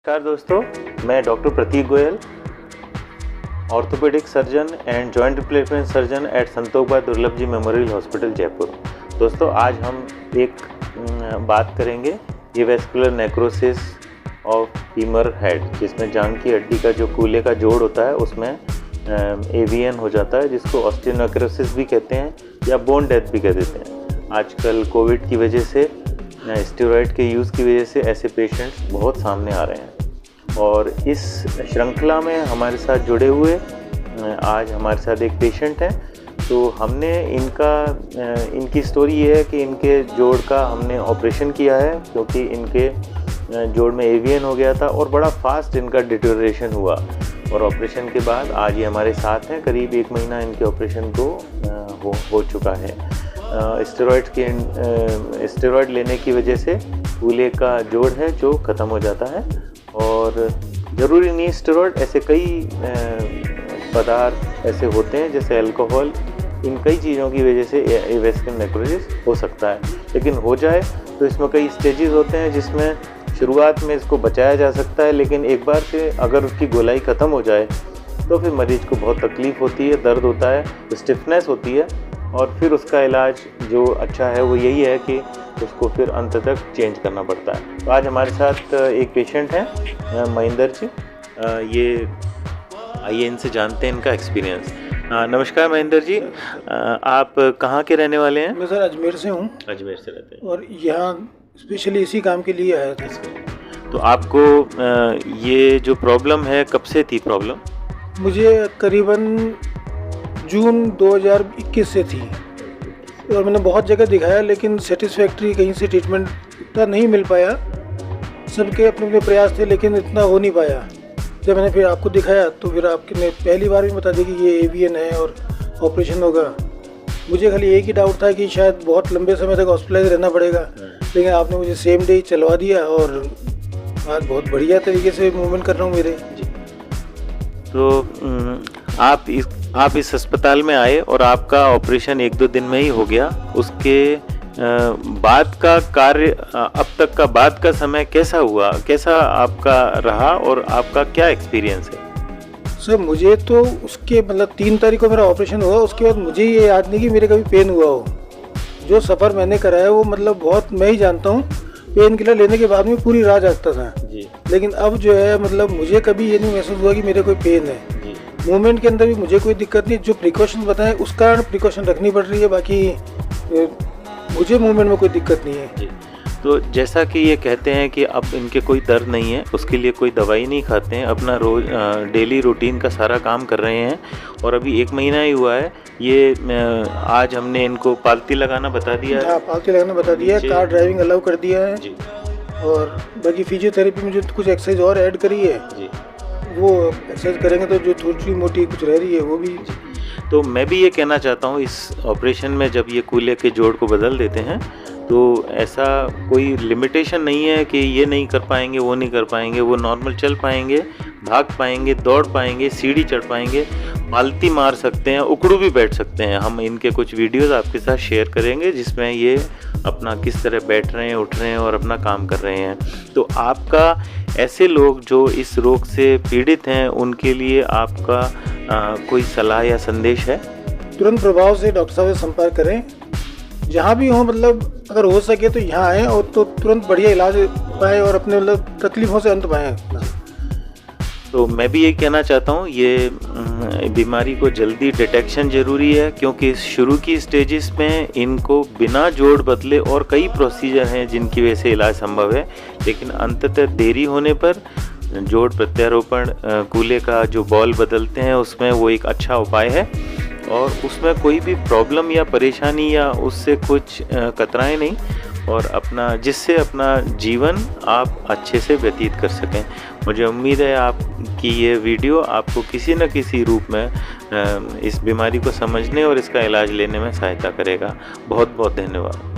नमस्कार दोस्तों, मैं doctor Prateek Goyal, orthopaedic surgeon and joint replacement surgeon at Santokh Bhai Durlabh ji memorial hospital Jaipur. दोस्तों, आज हम एक बात करेंगे avascular necrosis of femur head, जिसमें जांघ की हड्डी का जो कूल्हे का जोड़ होता है उसमें एवीएन हो जाता है, जिसको ऑस्टियोनेक्रोसिस भी कहते हैं या बोन डेथ भी कह देते हैं। आजकल कोविड की वजह से, स्टेरॉयड के यूज़ की वजह से ऐसे पेशेंट्स बहुत सामने आ रहे हैं और इस श्रृंखला में हमारे साथ जुड़े हुए आज हमारे साथ एक पेशेंट हैं। तो हमने इनकी स्टोरी ये है कि इनके जोड़ का हमने ऑपरेशन किया है, क्योंकि इनके जोड़ में एवीएन हो गया था और बड़ा फास्ट इनका डिटोरेशन हुआ। और ऑपरेशन के बाद आज ये हमारे साथ हैं। करीब 1 महीना इनके ऑपरेशन को हो चुका है। स्टेरॉयड लेने की वजह से कूल्हे का जोड़ है जो ख़त्म हो जाता है। और ज़रूरी नहीं स्टेरॉयड, ऐसे कई पदार्थ ऐसे होते हैं जैसे अल्कोहल, इन कई चीज़ों की वजह से एवेस्कुलर नेक्रोसिस हो सकता है। लेकिन हो जाए तो इसमें कई स्टेजेस होते हैं, जिसमें शुरुआत में इसको बचाया जा सकता है, लेकिन एक बार से अगर उसकी गोलाई ख़त्म हो जाए तो फिर मरीज को बहुत तकलीफ़ होती है, दर्द होता है, स्टिफनेस होती है। और फिर उसका इलाज जो अच्छा है वो यही है कि उसको फिर अंत तक चेंज करना पड़ता है। तो आज हमारे साथ एक पेशेंट हैं महेंद्र जी। ये आइए इनसे जानते हैं इनका एक्सपीरियंस। नमस्कार महेंद्र जी, आप कहाँ के रहने वाले हैं? मैं सर अजमेर से हूँ। अजमेर से रहते हैं और यहाँ स्पेशली इसी काम के लिए आया था। तो आपको ये जो प्रॉब्लम है कब से थी प्रॉब्लम? मुझे करीबन जून 2021 से थी और मैंने बहुत जगह दिखाया, लेकिन सेटिस्फैक्ट्री कहीं से ट्रीटमेंट इतना नहीं मिल पाया। सबके अपने अपने प्रयास थे, लेकिन इतना हो नहीं पाया। जब मैंने फिर आपको दिखाया तो फिर आपने पहली बार भी बता दी कि ये एवीएन है और ऑपरेशन होगा। मुझे खाली एक ही डाउट था कि शायद बहुत लंबे समय तक हॉस्पिटलाइज रहना पड़ेगा, लेकिन आपने मुझे सेम डे चलवा दिया और आज बहुत बढ़िया तरीके से मूवमेंट कर रहा हूँ मेरे। तो आप इस अस्पताल में आए और आपका ऑपरेशन 1-2 दिन में ही हो गया। उसके बाद का कार्य, अब तक का बाद का समय कैसा हुआ, कैसा आपका रहा और आपका क्या एक्सपीरियंस है? सर मुझे तो उसके 3 तारीख को मेरा ऑपरेशन हुआ। उसके बाद मुझे ये याद नहीं कि मेरे कभी पेन हुआ हो। जो सफ़र मैंने कराया वो बहुत मैं ही जानता हूँ। पेन किलर लेने के बाद में पूरी रात जागता था जी। लेकिन अब जो है मुझे कभी ये नहीं महसूस हुआ कि मेरे कोई पेन है। मूवमेंट के अंदर भी मुझे कोई दिक्कत नहीं। जो प्रिकॉशन बताएं उस कारण प्रिकॉशन रखनी पड़ रही है, बाकी मुझे मूवमेंट में कोई दिक्कत नहीं है जी। तो जैसा कि ये कहते हैं कि अब इनके कोई दर्द नहीं है, उसके लिए कोई दवाई नहीं खाते हैं, अपना रोज डेली रूटीन का सारा काम कर रहे हैं और अभी 1 महीना ही हुआ है। ये आज हमने इनको पालती लगाना बता दिया है। हाँ, पालती लगाना बता दिया है, कार ड्राइविंग अलाउ कर दिया है जी। और बाकी फिजियोथेरेपी में जो कुछ एक्सरसाइज और ऐड करी है जी, वो एक्सरसाइज करेंगे तो जो थोड़ी मोटी कुछ रह रही है वो भी। तो मैं भी ये कहना चाहता हूँ, इस ऑपरेशन में जब ये कूल्हे के जोड़ को बदल देते हैं तो ऐसा कोई लिमिटेशन नहीं है कि ये नहीं कर पाएंगे, वो नहीं कर पाएंगे। वो नॉर्मल चल पाएंगे, भाग पाएंगे, दौड़ पाएंगे, सीढ़ी चढ़ पाएंगे, पालती मार सकते हैं, उकड़ू भी बैठ सकते हैं। हम इनके कुछ वीडियोस आपके साथ शेयर करेंगे जिसमें ये अपना किस तरह बैठ रहे हैं, उठ रहे हैं और अपना काम कर रहे हैं। तो आपका ऐसे लोग जो इस रोग से पीड़ित हैं उनके लिए आपका कोई सलाह या संदेश है? तुरंत प्रभाव से डॉक्टर साहब से संपर्क करें, जहाँ भी हो। अगर हो सके तो यहाँ आएँ और तो तुरंत बढ़िया इलाज पाएँ और अपने तकलीफ़ों से अंत पाएँ। तो मैं भी ये कहना चाहता हूँ, ये बीमारी को जल्दी डिटेक्शन ज़रूरी है, क्योंकि शुरू की स्टेजेस में इनको बिना जोड़ बदले और कई प्रोसीजर हैं जिनकी वजह से इलाज संभव है, लेकिन अंततः देरी होने पर जोड़ प्रत्यारोपण, कूल्हे का जो बॉल बदलते हैं, उसमें वो एक अच्छा उपाय है और उसमें कोई भी प्रॉब्लम या परेशानी या उससे कुछ कतराएं नहीं, और जिससे अपना जीवन आप अच्छे से व्यतीत कर सकें। मुझे उम्मीद है आपकी ये वीडियो आपको किसी न किसी रूप में इस बीमारी को समझने और इसका इलाज लेने में सहायता करेगा। बहुत बहुत धन्यवाद।